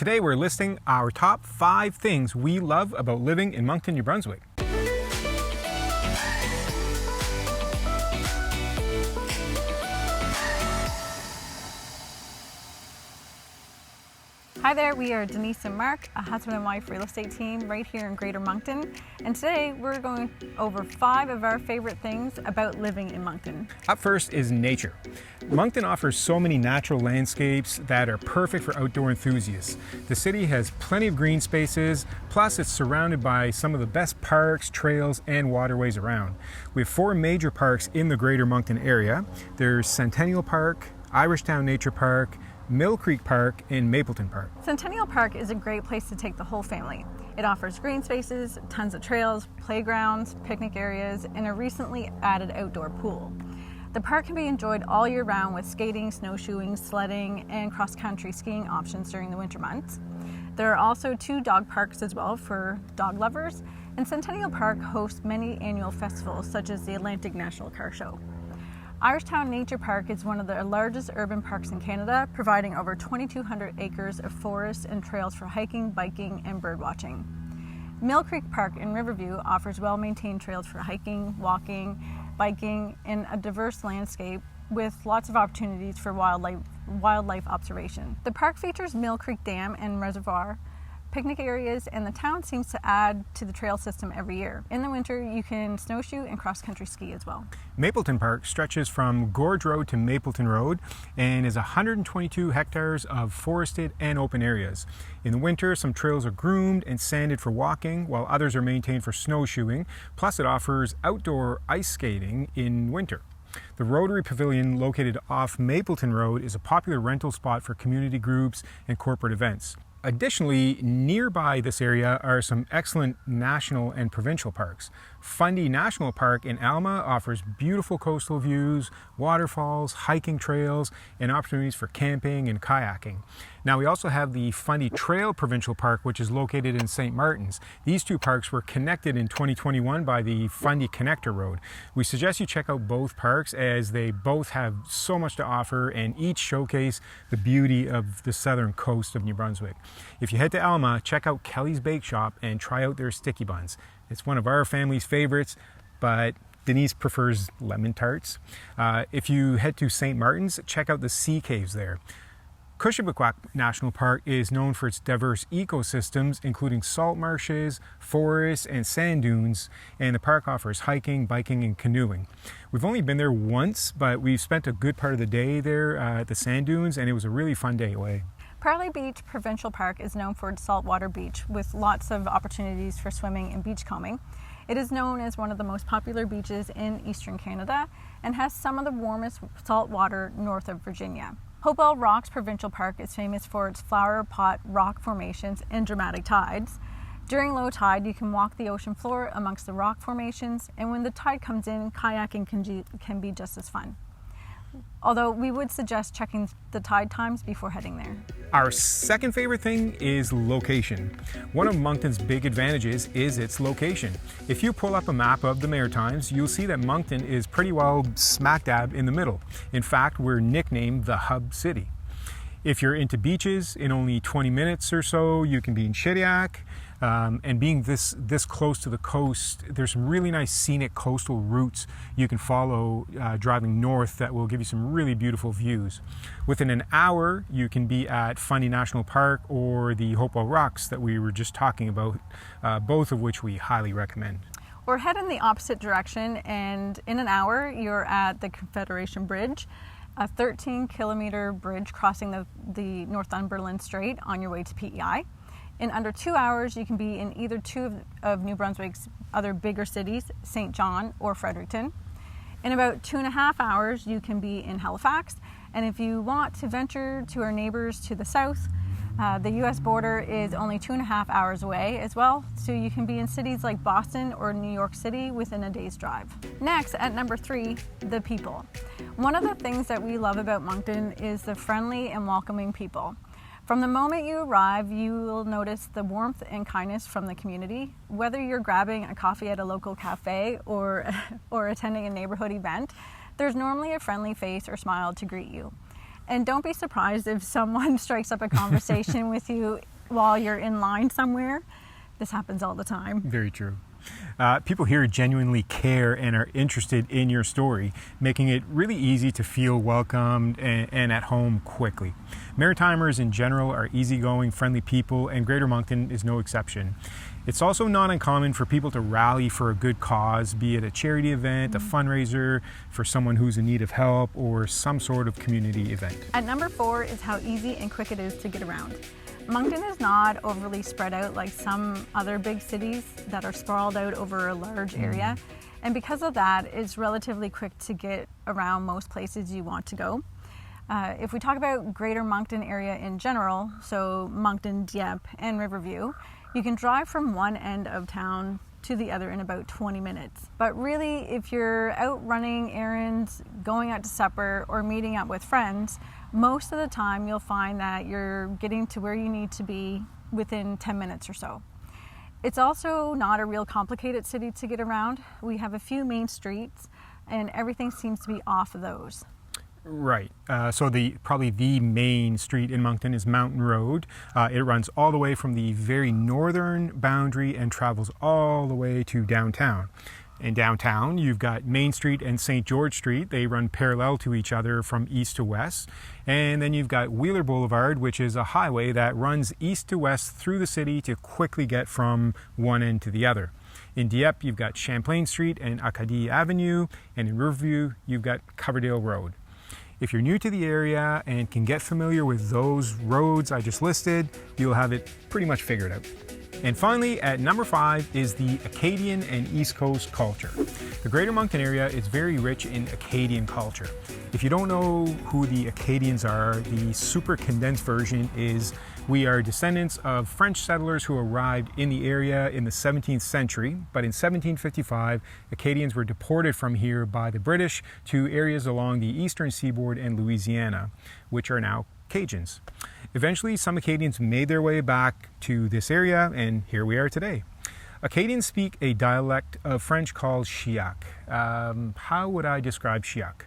Today we're listing our top 5 things we love about living in Moncton, New Brunswick. Hi there, we are Denise and Marc, a husband and wife real estate team right here in Greater Moncton, and today we're going over 5 of our favorite things about living in Moncton. Up first is nature. Moncton offers so many natural landscapes that are perfect for outdoor enthusiasts. The city has plenty of green spaces, plus it's surrounded by some of the best parks, trails, and waterways around. We have 4 major parks in the Greater Moncton area. There's Centennial Park, Irishtown Nature Park, Mill Creek Park, and Mapleton Park. Centennial Park is a great place to take the whole family. It offers green spaces, tons of trails, playgrounds, picnic areas, and a recently added outdoor pool. The park can be enjoyed all year round with skating, snowshoeing, sledding, and cross-country skiing options during the winter months. There are also 2 dog parks as well for dog lovers, and Centennial Park hosts many annual festivals such as the Atlantic National Car Show. Irishtown Nature Park is one of the largest urban parks in Canada, providing over 2,200 acres of forest and trails for hiking, biking, and birdwatching. Mill Creek Park in Riverview offers well-maintained trails for hiking, walking, biking, and a diverse landscape with lots of opportunities for wildlife observation. The park features Mill Creek Dam and Reservoir, picnic areas, and the town seems to add to the trail system every year. In the winter, you can snowshoe and cross-country ski as well. Mapleton Park stretches from Gorge Road to Mapleton Road and is 122 hectares of forested and open areas. In the winter, some trails are groomed and sanded for walking, while others are maintained for snowshoeing, plus it offers outdoor ice skating in winter. The Rotary Pavilion, located off Mapleton Road, is a popular rental spot for community groups and corporate events. Additionally, nearby this area are some excellent national and provincial parks. Fundy National Park in Alma offers beautiful coastal views, waterfalls, hiking trails, and opportunities for camping and kayaking. Now we also have the Fundy Trail Provincial Park, which is located in St. Martin's. These 2 parks were connected in 2021 by the Fundy Connector Road. We suggest you check out both parks as they both have so much to offer and each showcase the beauty of the southern coast of New Brunswick. If you head to Alma, check out Kelly's Bake Shop and try out their sticky buns. It's one of our family's favorites, but Denise prefers lemon tarts. If you head to St. Martin's, check out the Sea Caves there. Cushibiquack National Park is known for its diverse ecosystems, including salt marshes, forests, and sand dunes, and the park offers hiking, biking, and canoeing. We've only been there once, but we've spent a good part of the day there at the sand dunes, and it was a really fun day away. Parley Beach Provincial Park is known for its saltwater beach with lots of opportunities for swimming and beachcombing. It is known as one of the most popular beaches in eastern Canada and has some of the warmest salt water north of Virginia. Hopewell Rocks Provincial Park is famous for its flower pot rock formations and dramatic tides. During low tide, you can walk the ocean floor amongst the rock formations, and when the tide comes in, kayaking can be just as fun. Although we would suggest checking the tide times before heading there. Our second favorite thing is location. One of Moncton's big advantages is its location. If you pull up a map of the Maritimes, you'll see that Moncton is pretty well smack dab in the middle. In fact, we're nicknamed the Hub City. If you're into beaches, in only 20 minutes or so, you can be in Shediac. And being this close to the coast, there's some really nice scenic coastal routes you can follow driving north that will give you some really beautiful views. Within an hour, you can be at Fundy National Park or the Hopewell Rocks that we were just talking about, both of which we highly recommend. Or head in the opposite direction, and in an hour, you're at the Confederation Bridge, a 13-kilometer bridge crossing the Northumberland Strait on your way to PEI. In under 2 hours, you can be in either 2 of New Brunswick's other bigger cities, St. John or Fredericton. In about 2.5 hours, you can be in Halifax. And if you want to venture to our neighbors to the south, the U.S. border is only 2.5 hours away as well. So you can be in cities like Boston or New York City within a day's drive. Next, at number 3, the people. One of the things that we love about Moncton is the friendly and welcoming people. From the moment you arrive, you will notice the warmth and kindness from the community. Whether you're grabbing a coffee at a local cafe or attending a neighborhood event, there's normally a friendly face or smile to greet you. And don't be surprised if someone strikes up a conversation with you while you're in line somewhere. This happens all the time. Very true. People here genuinely care and are interested in your story, making it really easy to feel welcomed and at home quickly. Maritimers in general are easygoing, friendly people, and Greater Moncton is no exception. It's also not uncommon for people to rally for a good cause, be it a charity event, a fundraiser for someone who's in need of help, or some sort of community event. At number 4 is how easy and quick it is to get around. Moncton is not overly spread out like some other big cities that are sprawled out over a large area. And because of that, it's relatively quick to get around most places you want to go. If we talk about Greater Moncton area in general, so Moncton, Dieppe, and Riverview, you can drive from one end of town to the other in about 20 minutes. But really, if you're out running errands, going out to supper, or meeting up with friends, most of the time you'll find that you're getting to where you need to be within 10 minutes or so. It's also not a real complicated city to get around. We have a few main streets and everything seems to be off of those. Right. So probably the main street in Moncton is Mountain Road. It runs all the way from the very northern boundary and travels all the way to downtown. In downtown, you've got Main Street and St. George Street. They run parallel to each other from east to west. And then you've got Wheeler Boulevard, which is a highway that runs east to west through the city to quickly get from one end to the other. In Dieppe, you've got Champlain Street and Acadian Avenue. And in Riverview, you've got Coverdale Road. If you're new to the area and can get familiar with those roads I just listed, you'll have it pretty much figured out. And finally, at number 5 is the Acadian and East Coast culture. The Greater Moncton area is very rich in Acadian culture. If you don't know who the Acadians are, the super condensed version is we are descendants of French settlers who arrived in the area in the 17th century, but in 1755, Acadians were deported from here by the British to areas along the eastern seaboard and Louisiana, which are now Cajuns. Eventually, some Acadians made their way back to this area, and here we are today. Acadians speak a dialect of French called Chiac. How would I describe Chiac?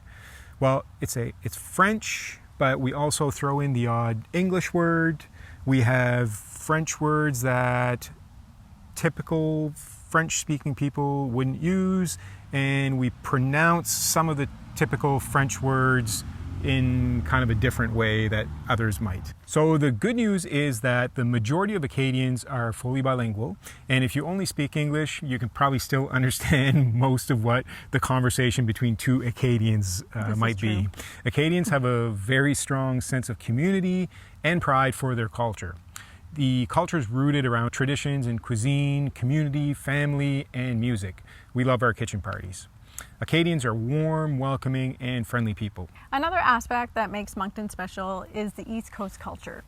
Well, it's French, but we also throw in the odd English word. We have French words that typical French-speaking people wouldn't use, and we pronounce some of the typical French words in kind of a different way that others might. So the good news is that the majority of Acadians are fully bilingual, and if you only speak English, you can probably still understand most of what the conversation between two Acadians might be. Acadians have a very strong sense of community and pride for their culture. The culture is rooted around traditions and cuisine, community, family, and music. We love our kitchen parties. Acadians are warm, welcoming, and friendly people. Another aspect that makes Moncton special is the East Coast culture.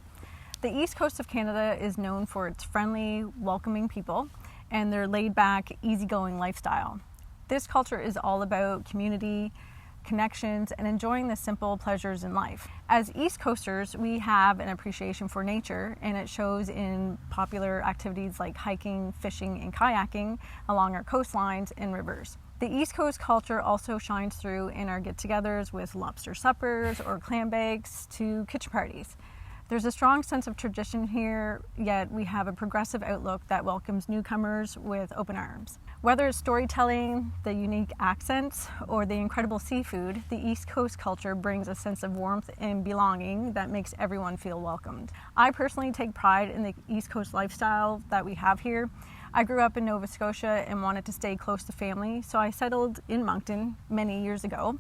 The East Coast of Canada is known for its friendly, welcoming people and their laid-back, easygoing lifestyle. This culture is all about community, connections, and enjoying the simple pleasures in life. As East Coasters, we have an appreciation for nature, and it shows in popular activities like hiking, fishing, and kayaking along our coastlines and rivers. The East Coast culture also shines through in our get-togethers with lobster suppers or clam bakes to kitchen parties. There's a strong sense of tradition here, yet we have a progressive outlook that welcomes newcomers with open arms. Whether it's storytelling, the unique accents, or the incredible seafood, the East Coast culture brings a sense of warmth and belonging that makes everyone feel welcomed. I personally take pride in the East Coast lifestyle that we have here. I grew up in Nova Scotia and wanted to stay close to family, so I settled in Moncton many years ago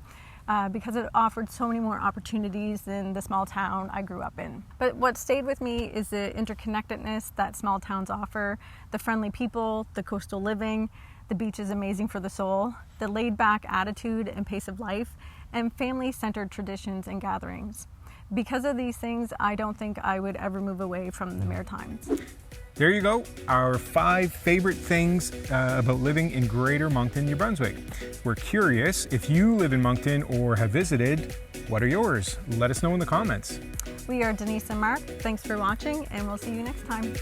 because it offered so many more opportunities than the small town I grew up in. But what stayed with me is the interconnectedness that small towns offer, the friendly people, the coastal living, the beach is amazing for the soul, the laid-back attitude and pace of life, and family-centered traditions and gatherings. Because of these things, I don't think I would ever move away from the Maritimes. There you go, our 5 favorite things about living in Greater Moncton, New Brunswick. We're curious, if you live in Moncton or have visited, what are yours? Let us know in the comments. We are Denise and Marc. Thanks for watching, and we'll see you next time.